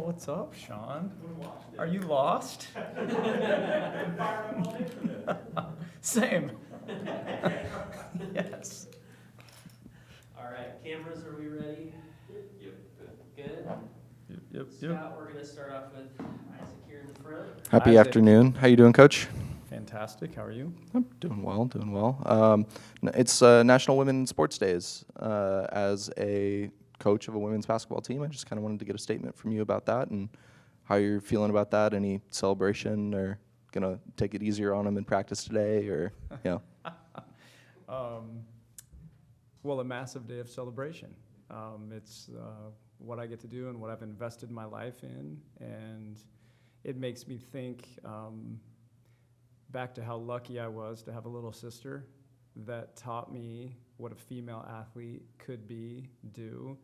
what's up, Sean? Are you lost? Same. Yes. All right, cameras, are we ready? Yep. Good? Yep. Scott, we're going to start off with Isaac here in the front. Happy Isaac. afternoon. How you doing, Coach? Fantastic. How are you? I'm doing well. It's National Women's Sports Days. As a coach of a women's basketball team, I just kind of wanted to get a statement from you about that and how you're feeling about that. Any celebration, or gonna take it easier on them in practice today, or Well, a massive day of celebration. It's what I get to do and what I've invested my life in, and it makes me think back to how lucky I was to have a little sister that taught me what a female athlete could be, do,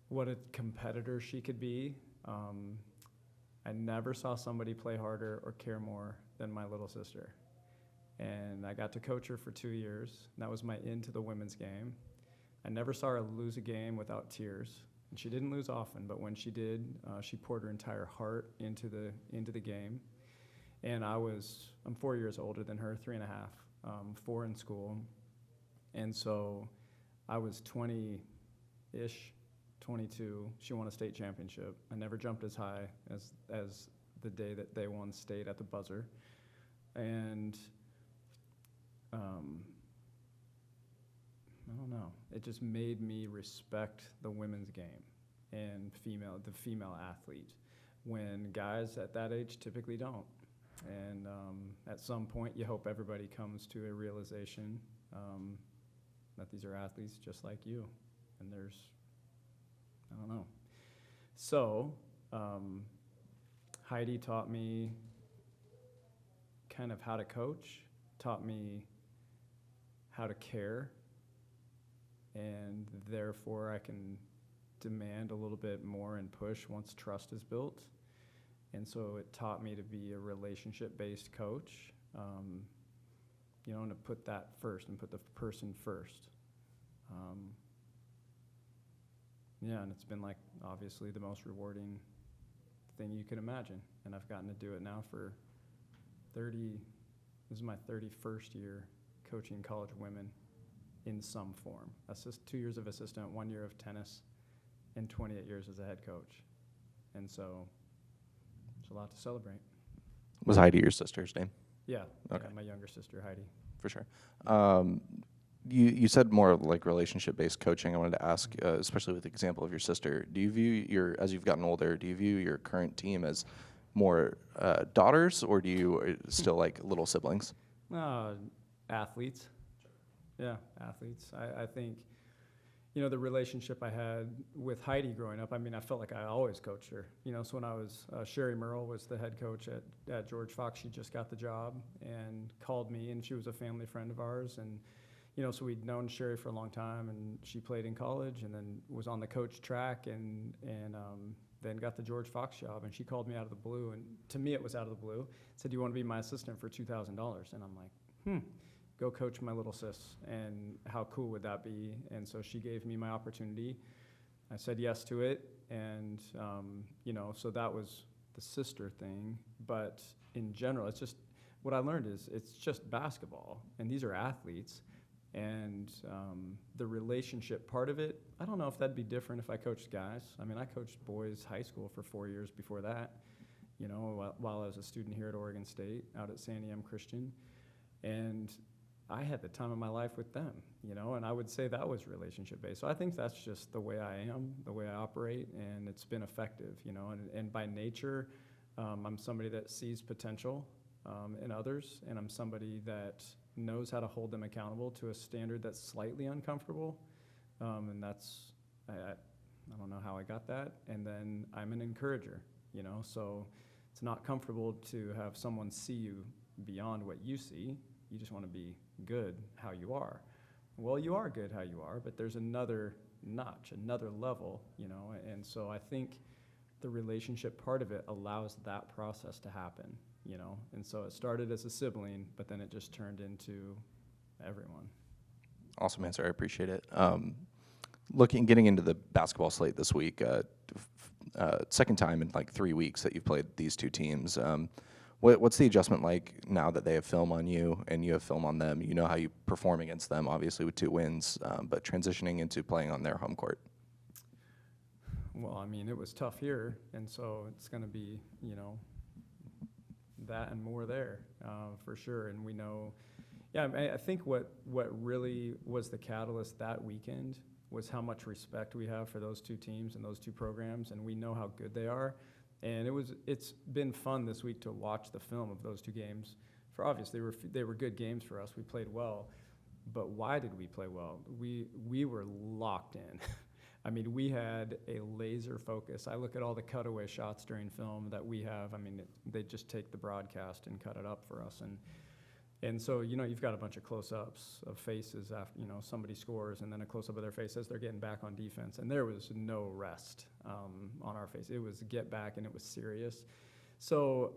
what a competitor she could be. I never saw somebody play harder or care more than my little sister. And I got to coach her for 2 years. And that was my into the women's game. I never saw her lose a game without tears. And she didn't lose often, but when she did, she poured her entire heart into the game. And I'm 4 years older than her, 3.5, 4 in school. And so I was 20-ish, 22. She won a state championship. I never jumped as high as the day that they won state at the buzzer. And I don't know. It just made me respect the women's game and the female athlete, when guys at that age typically don't. And at some point, you hope everybody comes to a realization that these are athletes just like you. And I don't know. So Heidi taught me kind of how to coach, taught me how to care, and therefore I can demand a little bit more and push once trust is built. And so it taught me to be a relationship-based coach, and to put that first and put the person first. And it's been obviously the most rewarding thing you can imagine. And I've gotten to do it now for this is my 31st year coaching college women in some form. 2 years of assistant, 1 year of tennis, and 28 years as a head coach. And so it's a lot to celebrate. was Heidi your sister's name? Yeah. Okay. Yeah, my younger sister, Heidi. For sure. You said more like relationship-based coaching. I wanted to ask, especially with the example of your sister, do you view as you've gotten older, do you view your current team as more daughters, or do you still like little siblings? Athletes. Yeah, athletes. I think, the relationship I had with Heidi growing up, I felt like I always coached her. So when I was, Sherry Merle was the head coach at George Fox. She just got the job and called me, and she was a family friend of ours. And, so we'd known Sherry for a long time, and she played in college and then was on the coach track and then got the George Fox job. And she called me out of the blue, and to me it was out of the blue, said, "Do you want to be my assistant for $2,000? And I'm like, go coach my little sis, and how cool would that be? And so she gave me my opportunity. I said yes to it, and so that was the sister thing. But in general, it's just what I learned is it's just basketball, and these are athletes, and the relationship part of it, I don't know if that'd be different if I coached guys. I coached boys high school for 4 years before that, while I was a student here at Oregon State, out at Santiam Christian, and I had the time of my life with them, and I would say that was relationship-based. So I think that's just the way I am, the way I operate, and it's been effective, and by nature, I'm somebody that sees potential in others, and I'm somebody that knows how to hold them accountable to a standard that's slightly uncomfortable, and that's, I don't know how I got that, and then I'm an encourager, so it's not comfortable to have someone see you beyond what you see. You just want to be good how you are. Well, you are good how you are, but there's another notch, another level, and so I think the relationship part of it allows that process to happen, and so it started as a sibling, but then it just turned into everyone. Awesome answer. I appreciate it. Getting into the basketball slate this week, second time in like 3 weeks that you've played these two teams. What's the adjustment like now that they have film on you and you have film on them? You know how you perform against them, obviously with 2 wins, but transitioning into playing on their home court. Well, I mean, it was tough here, and so it's going to be, that and more there, for sure. And we know, I think what really was the catalyst that weekend was how much respect we have for those two teams and those two programs, and we know how good they are. And it's been fun this week to watch the film of those two games. For obviously, they were good games for us. We played well, but why did we play well? We were locked in. I mean, we had a laser focus. I look at all the cutaway shots during film that we have. I mean, they just take the broadcast and cut it up for us. And so, you've got a bunch of close-ups of faces after, somebody scores, and then a close-up of their face as they're getting back on defense. And there was no rest on our face. It was get back, and it was serious. So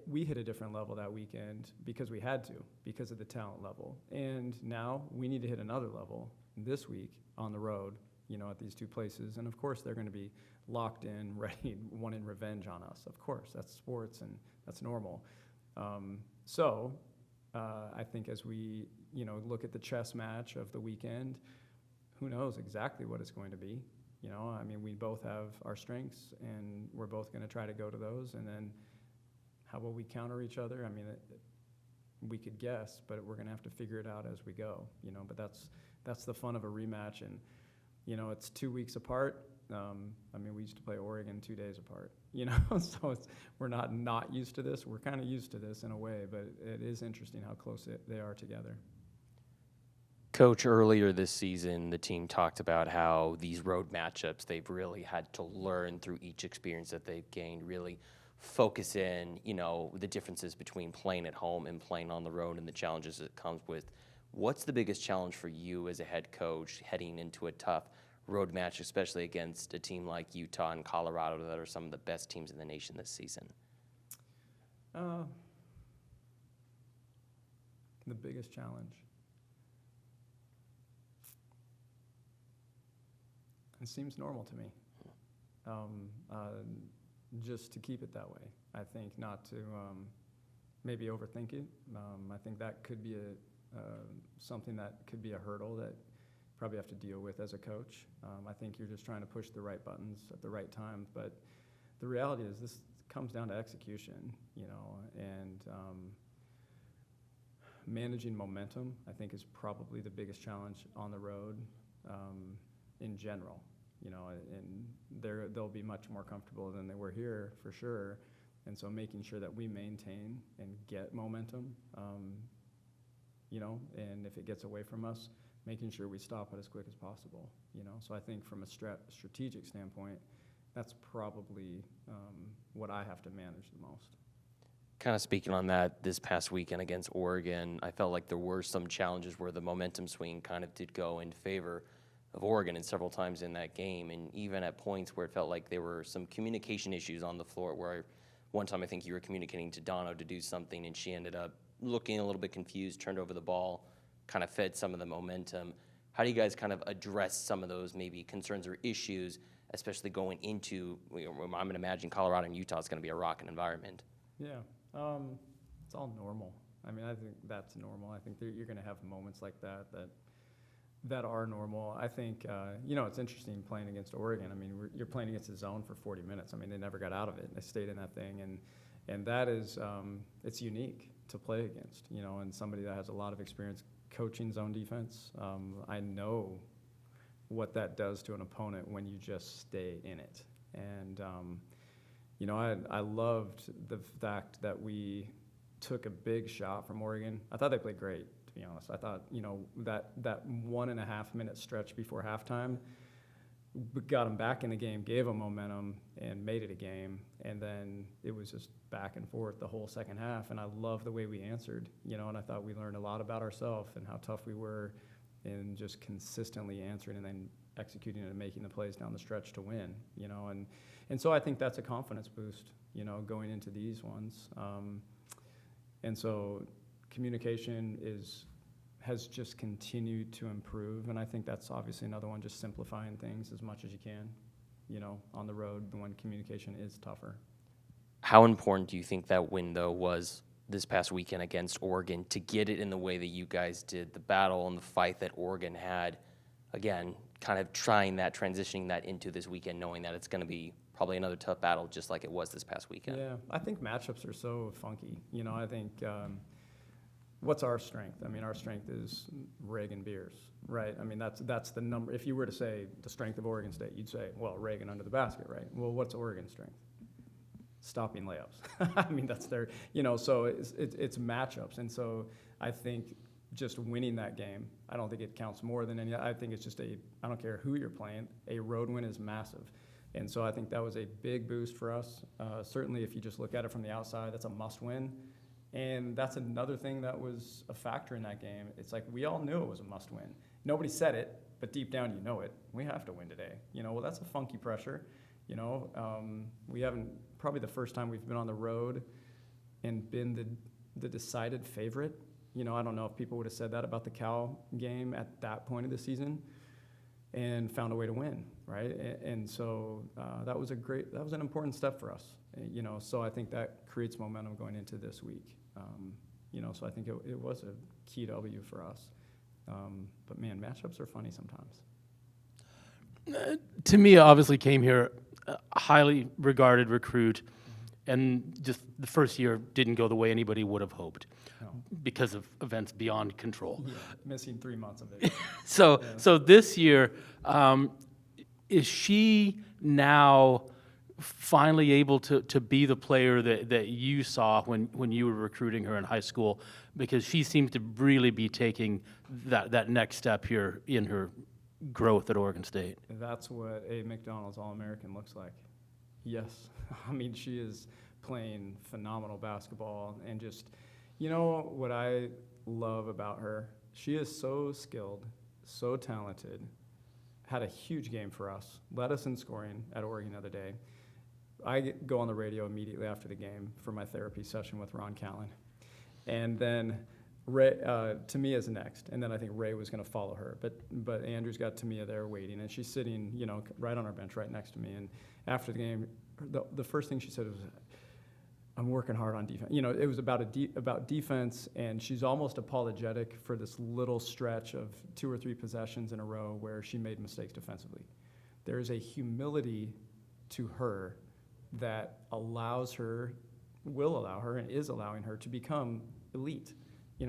we hit a different level that weekend because we had to, because of the talent level. And now we need to hit another level this week on the road, at these two places. And of course, they're going to be locked in, ready, wanting revenge on us. Of course, that's sports and that's normal. I think as we, look at the chess match of the weekend, who knows exactly what it's going to be. I mean, we both have our strengths, and we're both going to try to go to those. And then how will we counter each other? I mean, we could guess, but we're going to have to figure it out as we go. But that's the fun of a rematch. And it's 2 weeks apart. I mean, we used to play Oregon 2 days apart, so we're not used to this. We're kind of used to this in a way, but it is interesting how close they are together. Coach, earlier this season, the team talked about how these road matchups, they've really had to learn through each experience that they've gained, really focus in, the differences between playing at home and playing on the road and the challenges it comes with. What's the biggest challenge for you as a head coach heading into a tough road match, especially against a team like Utah and Colorado that are some of the best teams in the nation this season? The biggest challenge. It seems normal to me. Just to keep it that way. I think not to maybe overthink it. I think that could be something that could be a hurdle that probably have to deal with as a coach. I think you're just trying to push the right buttons at the right time, but the reality is this comes down to execution, and managing momentum, I think, is probably the biggest challenge on the road in general, and they'll be much more comfortable than they were here for sure, and so making sure that we maintain and get momentum, and if it gets away from us, making sure we stop it as quick as possible, So I think from a strategic standpoint, that's probably what I have to manage the most. Kind of speaking on that, this past weekend against Oregon, I felt like there were some challenges where the momentum swing kind of did go in favor of Oregon and several times in that game, and even at points where it felt like there were some communication issues on the floor where one time I think you were communicating to Dono to do something and she ended up looking a little bit confused, turned over the ball, kind of fed some of the momentum. How do you guys kind of address some of those maybe concerns or issues, especially going into, I'm going to imagine Colorado and Utah is going to be a rocking environment? Yeah, it's all normal. I mean, I think that's normal. I think you're going to have moments like that are normal. I think, it's interesting playing against Oregon. I mean, you're playing against the zone for 40 minutes. I mean, they never got out of it. They stayed in that thing, and that is, it's unique to play against, and somebody that has a lot of experience coaching zone defense. I know what that does to an opponent when you just stay in it. And, I loved the fact that we took a big shot from Oregon. I thought they played great, to be honest. I thought, that 1.5 minute stretch before halftime got them back in the game, gave them momentum, and made it a game. And then it was just back and forth the whole second half. And I love the way we answered, and I thought we learned a lot about ourselves and how tough we were in just consistently answering and then executing and making the plays down the stretch to win, and so I think that's a confidence boost, going into these ones. And so communication has just continued to improve, and I think that's obviously another one, just simplifying things as much as you can, on the road when communication is tougher. How important do you think that win, though, was this past weekend against Oregon to get it in the way that you guys did, the battle and the fight that Oregon had, again, kind of transitioning that into this weekend, knowing that it's going to be probably another tough battle just like it was this past weekend? Yeah, I think matchups are so funky. I think what's our strength? I mean, our strength is Reagan beers, right? I mean, that's the number. If you were to say the strength of Oregon State, you'd say, well, Reagan under the basket, right? Well, what's Oregon's strength? Stopping layups. I mean, that's their, so it's matchups. And so I think just winning that game, I don't think it counts more than any. I think it's just I don't care who you're playing, a road win is massive. And so I think that was a big boost for us. Certainly if you just look at it from the outside, that's a must win. And that's another thing that was a factor in that game. It's like we all knew it was a must win. Nobody said it, but deep down you know it. We have to win today. Well, that's a funky pressure. We haven't, probably the first time we've been on the road and been the decided favorite. I don't know if people would have said that about the Cal game at that point of the season and found a way to win, right? And so that was an important step for us, so I think that creates momentum going into this week. So I think it was a key W for us. But man, matchups are funny sometimes. Timea obviously came here, a highly regarded recruit, and just the first year didn't go the way anybody would have hoped because of events beyond control. Yeah, missing 3 months of it. So this year, is she now finally able to be the player that you saw when you were recruiting her in high school? Because she seems to really be taking that next step here in her growth at Oregon State. That's what a McDonald's All-American looks like. Yes. I mean, she is playing phenomenal basketball, and just, what I love about her, she is so skilled, so talented, had a huge game for us, led us in scoring at Oregon the other day. I go on the radio immediately after the game for my therapy session with Ron Callan. And then Timea is next, and then I think Ray was going to follow her. But Andrew's got Timea there waiting, and she's sitting, right on our bench right next to me. And after the game, the first thing she said was, "I'm working hard on defense." It was about defense, and she's almost apologetic for this little stretch of 2 or 3 possessions in a row where she made mistakes defensively. There is a humility to her that will allow her, and is allowing her to become elite.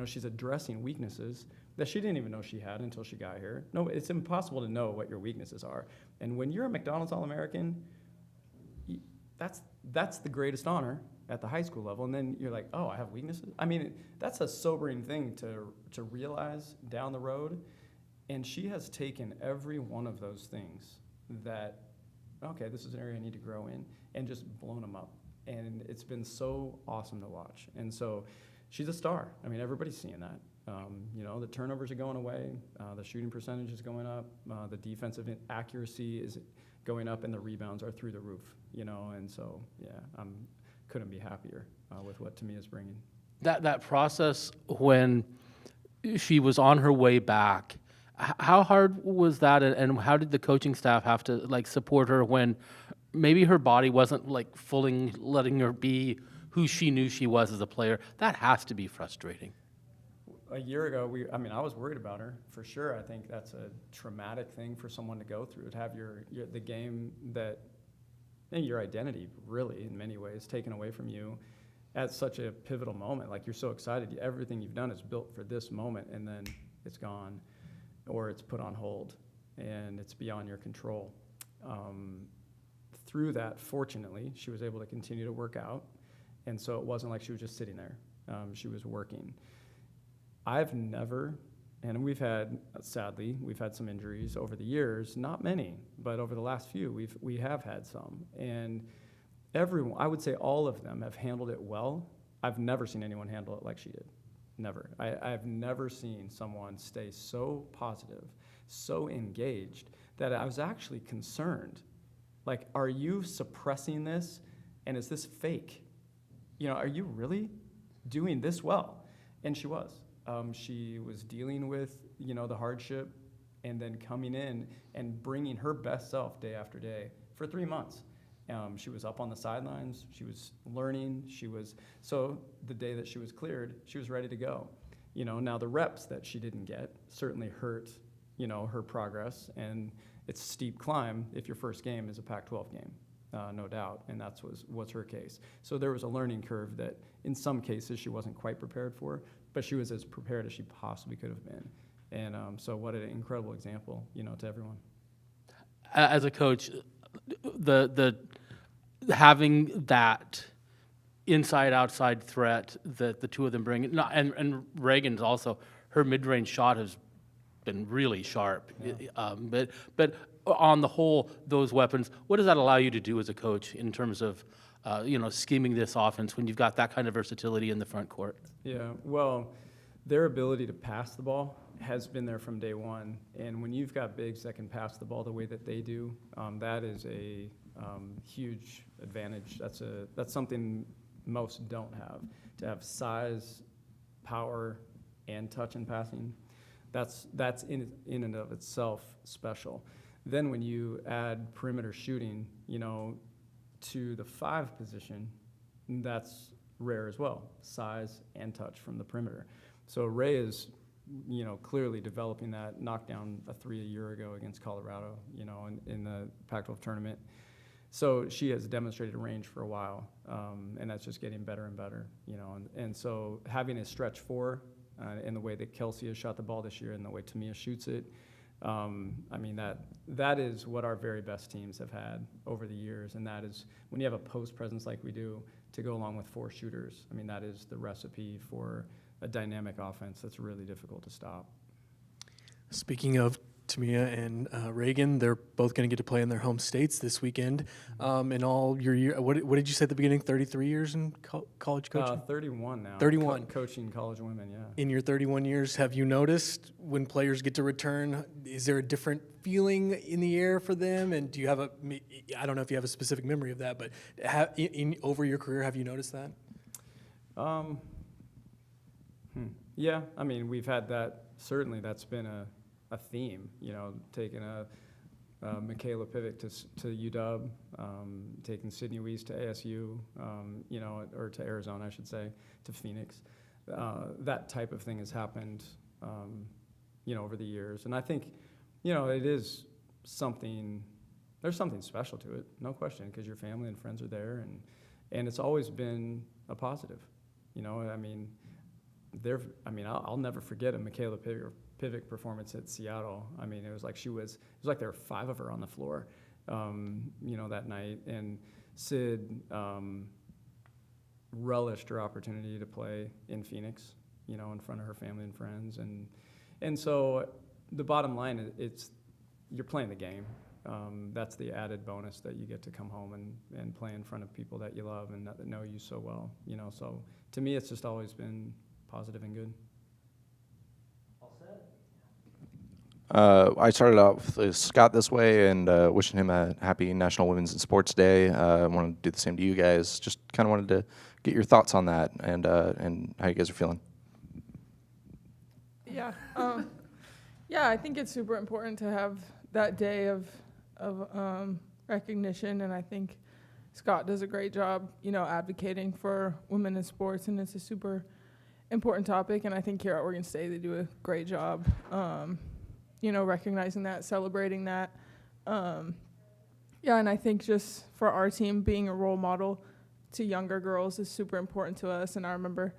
She's addressing weaknesses that she didn't even know she had until she got here. No, it's impossible to know what your weaknesses are. And when you're a McDonald's All-American, that's the greatest honor at the high school level. And then you're like, oh, I have weaknesses? I mean, that's a sobering thing to realize down the road. And she has taken every one of those things that, okay, this is an area I need to grow in, and just blown them up. And it's been so awesome to watch. And so she's a star. I mean, everybody's seeing that. The turnovers are going away. The shooting percentage is going up. The defensive accuracy is going up, and the rebounds are through the roof. And so, yeah, couldn't be happier with what Timea's bringing. That process when she was on her way back, how hard was that, and how did the coaching staff have to support her when maybe her body wasn't fully letting her be who she knew she was as a player? That has to be frustrating. A year ago, I was worried about her for sure. I think that's a traumatic thing for someone to go through, to have the game that, and your identity really in many ways taken away from you at such a pivotal moment. You're so excited, everything you've done is built for this moment, and then it's gone, or it's put on hold, and it's beyond your control. Through that, fortunately, she was able to continue to work out, and so it wasn't like she was just sitting there. She was working. I've never, and sadly, we've had some injuries over the years, not many, but over the last few, we have had some. And everyone, I would say all of them have handled it well. I've never seen anyone handle it like she did. Never. I've never seen someone stay so positive, so engaged, that I was actually concerned. Are you suppressing this, and is this fake? Are you really doing this well? And she was. She was dealing with, the hardship and then coming in and bringing her best self day after day for 3 months. She was up on the sidelines. She was learning. So the day that she was cleared, she was ready to go. Now the reps that she didn't get certainly hurt, her progress. And it's a steep climb if your first game is a Pac-12 game, no doubt. And what's her case. So there was a learning curve that in some cases she wasn't quite prepared for, but she was as prepared as she possibly could have been. And so what an incredible example, to everyone. As a coach, the having that inside-outside threat that the two of them bring, and Reagan's also, her mid-range shot has been really sharp. Yeah. But on the whole, those weapons, what does that allow you to do as a coach in terms of, scheming this offense when you've got that kind of versatility in the front court? Yeah, well, their ability to pass the ball has been there from day one. And when you've got bigs that can pass the ball the way that they do, that is a huge advantage. That's something most don't have. To have size, power, and touch and passing, that's in and of itself special. Then when you add perimeter shooting, to the 5 position, that's rare as well, size and touch from the perimeter. So Ray is, clearly developing that, knocked down a 3 a year ago against Colorado, in the Pac-12 tournament. So she has demonstrated range for a while, and that's just getting better and better, and so having a stretch 4 in the way that Kelsey has shot the ball this year and the way Timea shoots it, that is what our very best teams have had over the years, and that is when you have a post presence like we do to go along with 4 shooters. That is the recipe for a dynamic offense that's really difficult to stop. Speaking of Timea and Reagan, they're both going to get to play in their home states this weekend. In all your year, what did you say at the beginning? 33 years in college coaching? 31 now. 31. Coaching college women, yeah. In your 31 years, have you noticed when players get to return, is there a different feeling in the air for them? And do you have I don't know if you have a specific memory of that, but over your career, have you noticed that? Yeah, we've had that. Certainly, that's been a theme. Taking a Michaela Pivic to UW, taking Sydney Weiss to ASU, or to Arizona, I should say, to Phoenix. That type of thing has happened, over the years, and I think, it is something. There's something special to it, no question, because your family and friends are there, and it's always been a positive. I'll never forget a Michaela Pivic performance at Seattle. It was like there were 5 of her on the floor, that night. And Sid relished her opportunity to play in Phoenix, in front of her family and friends. And so the bottom line is you're playing the game. That's the added bonus that you get to come home and play in front of people that you love and that know you so well. So to me, it's just always been positive and good. All set? I started out with Scott this way and wishing him a happy National Women's and Sports Day. I wanted to do the same to you guys. Just kind of wanted to get your thoughts on that and how you guys are feeling. Yeah. I think it's super important to have that day of recognition, and I think Scott does a great job, advocating for women in sports, and it's a super important topic, and I think here at Oregon State they do a great job, recognizing that, celebrating that. And I think just for our team, being a role model to younger girls is super important to us, and I remember,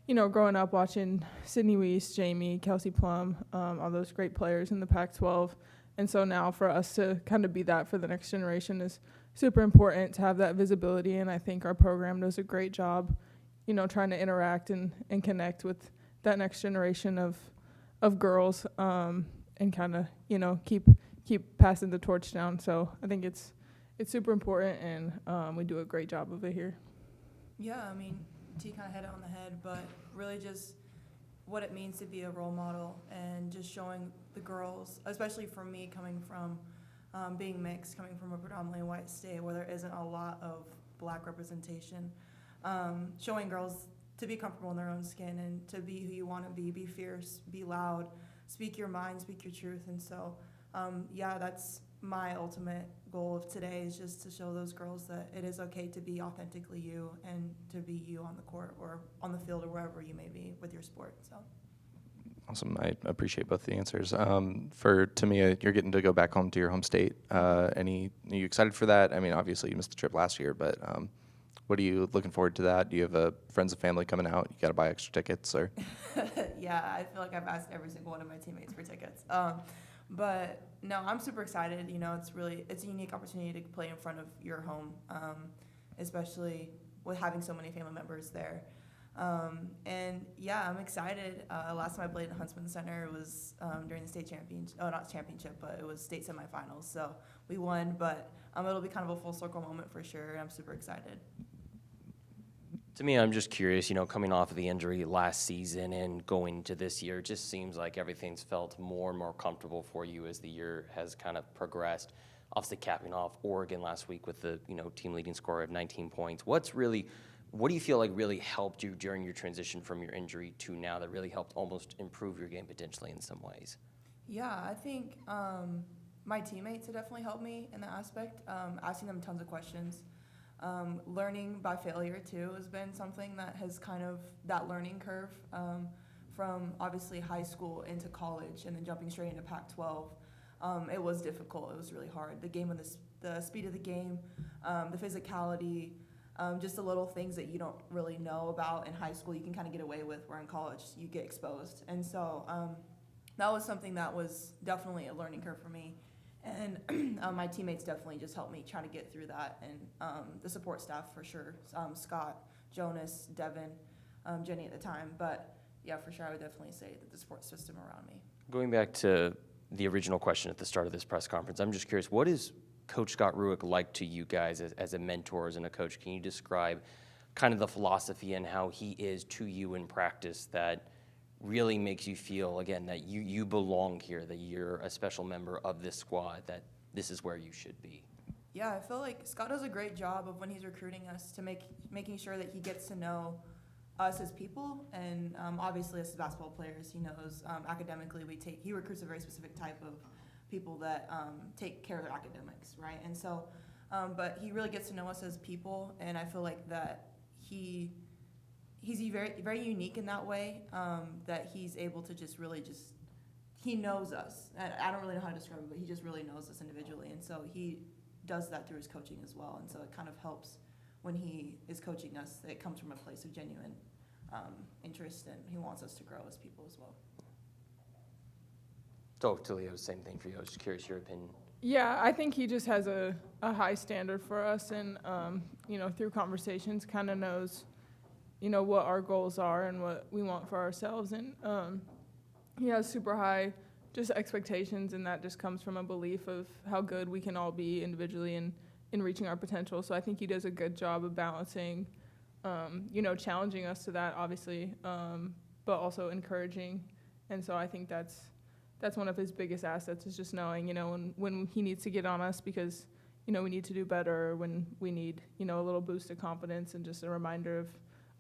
growing up watching Sydney Weiss, Jamie, Kelsey Plum, all those great players in the Pac-12, and so now for us to kind of be that for the next generation is super important to have that visibility, and I think our program does a great job trying to interact and connect with that next generation of girls, and kind of, keep passing the torch down. So I think it's super important, and we do a great job of it here. Yeah, T kind of hit it on the head, but really just what it means to be a role model and just showing the girls, especially for me coming from being mixed, coming from a predominantly white state where there isn't a lot of black representation, showing girls to be comfortable in their own skin and to be who you want to be fierce, be loud, speak your mind, speak your truth. And so, yeah, that's my ultimate goal of today, is just to show those girls that it is okay to be authentically you and to be you on the court or on the field or wherever you may be with your sport. So. Awesome. I appreciate both the answers. For Timea, you're getting to go back home to your home state. Are you excited for that? I mean, obviously you missed the trip last year, but what are you looking forward to that? Do you have friends and family coming out? You got to buy extra tickets, or? Yeah, I feel like I've asked every single one of my teammates for tickets. But no, I'm super excited. You know, it's a unique opportunity to play in front of your home, especially with having so many family members there. And yeah, I'm excited. Last time I played at Huntsman Center was during the state championship. Oh, not championship, but it was state semifinals. So we won, but it'll be kind of a full circle moment for sure. And I'm super excited. To me, I'm just curious, coming off of the injury last season and going to this year, it just seems like everything's felt more and more comfortable for you as the year has kind of progressed. Obviously capping off Oregon last week with the, team leading score of 19 points. What do you feel like really helped you during your transition from your injury to now that really helped almost improve your game potentially in some ways? Yeah, I think my teammates have definitely helped me in that aspect, asking them tons of questions. Learning by failure too has been something that has kind of that learning curve from obviously high school into college and then jumping straight into Pac-12. It was difficult. It was really hard. The game of the speed of the game, the physicality, just the little things that you don't really know about in high school you can kind of get away with, where in college you get exposed. And so that was something that was definitely a learning curve for me. And my teammates definitely just helped me try to get through that, and the support staff for sure, Scott, Jonas, Devin, Jenny at the time. But yeah, for sure, I would definitely say that the support system around me. Going back to the original question at the start of this press conference, I'm just curious, what is Coach Scott Rueck like to you guys as a mentor, as a coach? Can you describe kind of the philosophy and how he is to you in practice that really makes you feel, again, that you belong here, that you're a special member of this squad, that this is where you should be? Yeah, I feel like Scott does a great job of when he's recruiting us to making sure that he gets to know us as people, and obviously as basketball players, he knows academically he recruits a very specific type of people that take care of their academics, right? And so, but he really gets to know us as people, and I feel like that he's very, very unique in that way, that he's able to he knows us. And I don't really know how to describe it, but he just really knows us individually. And so he does that through his coaching as well. And so it kind of helps when he is coaching us, that it comes from a place of genuine interest, and he wants us to grow as people as well. So, Talia, same thing for you. I was just curious your opinion. Yeah, I think he just has a high standard for us, and through conversations kind of knows what our goals are and what we want for ourselves. And he has super high just expectations, and that just comes from a belief of how good we can all be individually in reaching our potential. So I think he does a good job of balancing, challenging us to that, obviously, but also encouraging. And so I think that's one of his biggest assets, is just knowing, when he needs to get on us because, we need to do better, or when we need, a little boost of confidence and just a reminder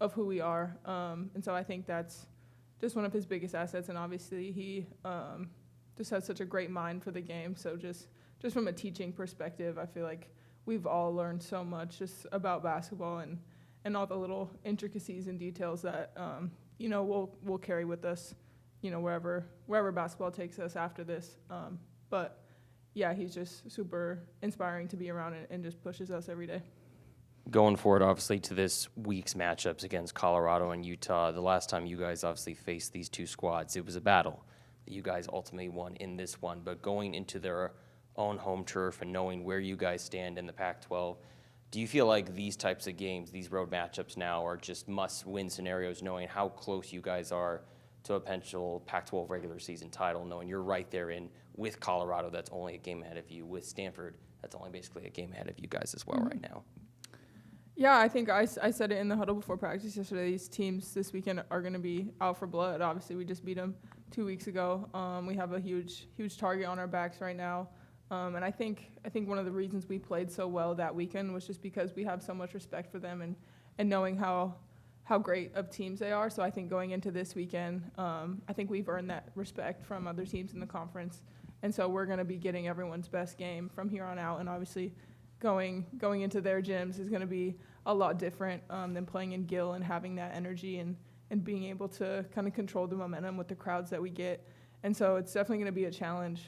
of who we are. And so I think that's just one of his biggest assets. And obviously he just has such a great mind for the game. So just from a teaching perspective, I feel like we've all learned so much just about basketball and all the little intricacies and details that, we'll carry with us, wherever basketball takes us after this. But yeah, he's just super inspiring to be around and just pushes us every day. Going forward, obviously, to this week's matchups against Colorado and Utah, the last time you guys obviously faced these two squads, it was a battle that you guys ultimately won in this one. But going into their own home turf and knowing where you guys stand in the Pac-12, do you feel like these types of games, these road matchups now, are just must-win scenarios, knowing how close you guys are to a potential Pac-12 regular season title, knowing you're right there in with Colorado, that's only a game ahead of you, with Stanford, that's only basically a game ahead of you guys as well right now? Yeah, I think I said it in the huddle before practice yesterday. These teams this weekend are going to be out for blood. Obviously, we just beat them 2 weeks ago. We have a huge target on our backs right now. And I think one of the reasons we played so well that weekend was just because we have so much respect for them, and knowing how how great of teams they are. So I think going into this weekend, I think we've earned that respect from other teams in the conference. And so we're going to be getting everyone's best game from here on out. And obviously going into their gyms is going to be a lot different than playing in Gill and having that energy and being able to kind of control the momentum with the crowds that we get. And so it's definitely going to be a challenge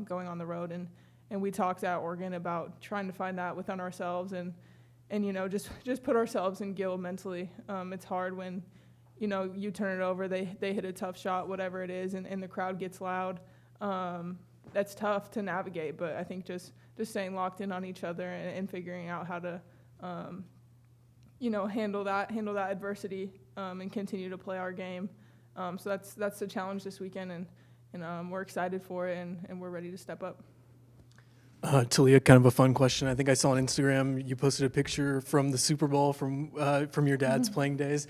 going on the road. And we talked at Oregon about trying to find that within ourselves and just put ourselves in Gill mentally. It's hard when, you turn it over, they hit a tough shot, whatever it is, and the crowd gets loud. That's tough to navigate, but I think just staying locked in on each other and figuring out how to, handle that adversity and continue to play our game. So that's the challenge this weekend, and we're excited for it, and we're ready to step up. Talia, kind of a fun question. I think I saw on Instagram you posted a picture from the Super Bowl from your dad's playing days.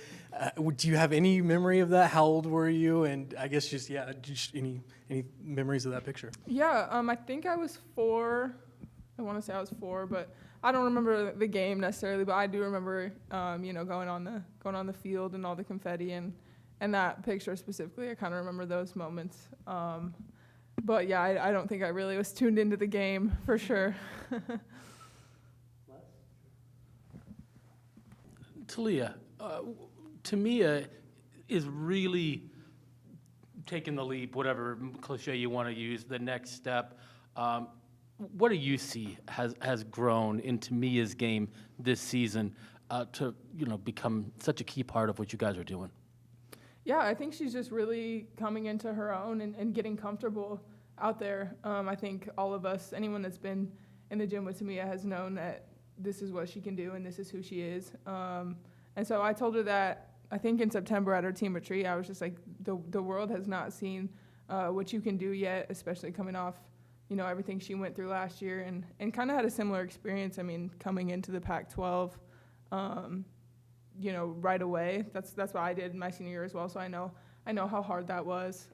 Do you have any memory of that? How old were you? And I guess just any memories of that picture? Yeah, I think I was 4. I want to say I was 4, but I don't remember the game necessarily. But I do remember, going on the field and all the confetti and that picture specifically. I kind of remember those moments. But yeah, I don't think I really was tuned into the game for sure. Talia, Timea is really taking the leap, whatever cliche you want to use, the next step. What do you see has grown in Timea's game this season to become such a key part of what you guys are doing? Yeah, I think she's just really coming into her own and getting comfortable out there. I think all of us, anyone that's been in the gym with Timea has known that this is what she can do and this is who she is. And so I told her that, I think in September at our team retreat, I was just like, the world has not seen what you can do yet, especially coming off, everything she went through last year and kind of had a similar experience. I mean, coming into the Pac-12, right away. That's what I did in my senior year as well. So I know how hard that was.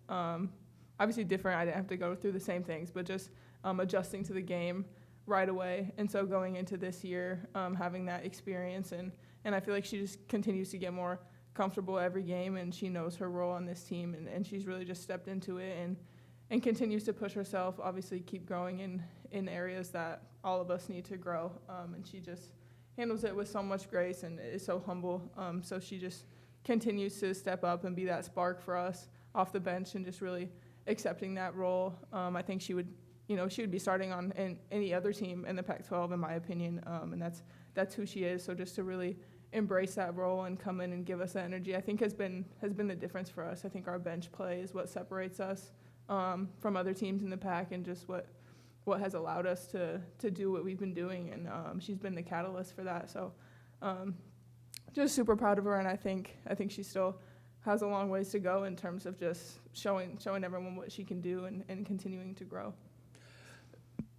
Obviously different. I didn't have to go through the same things, but just adjusting to the game right away. And so going into this year, having that experience and I feel like she just continues to get more comfortable every game, and she knows her role on this team, and she's really just stepped into it and continues to push herself. Obviously, keep growing in areas that all of us need to grow. And she just handles it with so much grace and is so humble. So she just continues to step up and be that spark for us off the bench and just really accepting that role. I think she would be starting on any other team in the Pac-12, in my opinion, and that's who she is. So just to really embrace that role and come in and give us that energy, I think has been the difference for us. I think our bench play is what separates us from other teams in the Pac, and just what has allowed us to do what we've been doing, and she's been the catalyst for that. So just super proud of her, and I think she still has a long ways to go in terms of just showing everyone what she can do and continuing to grow.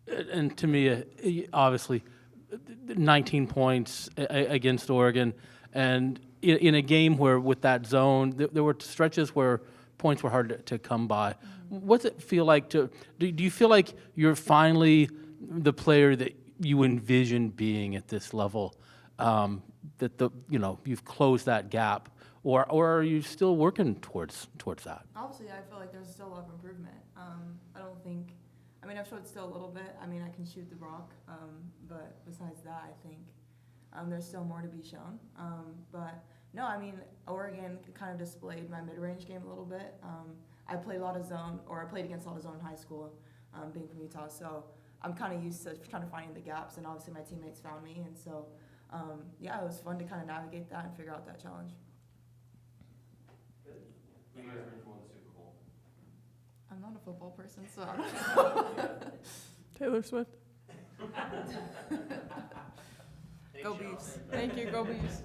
And to me, obviously, 19 points against Oregon, and in a game where with that zone, there were stretches where points were hard to come by. What's it feel like do you feel like you're finally the player that you envision being at this level? That you've closed that gap, or are you still working towards that? Obviously, I feel like there's still a lot of improvement. I've showed still a little bit. I can shoot the rock, but besides that, I think there's still more to be shown. But no, Oregon kind of displayed my mid-range game a little bit. I played a lot of zone, or I played against a lot of zone in high school, being from Utah. So I'm kind of used to trying to find the gaps, and obviously my teammates found me. And so, it was fun to kind of navigate that and figure out that challenge. You guys ready for the Super Bowl? I'm not a football person, so I don't know. Taylor Swift. Go Beefs. Thank you, go Beefs.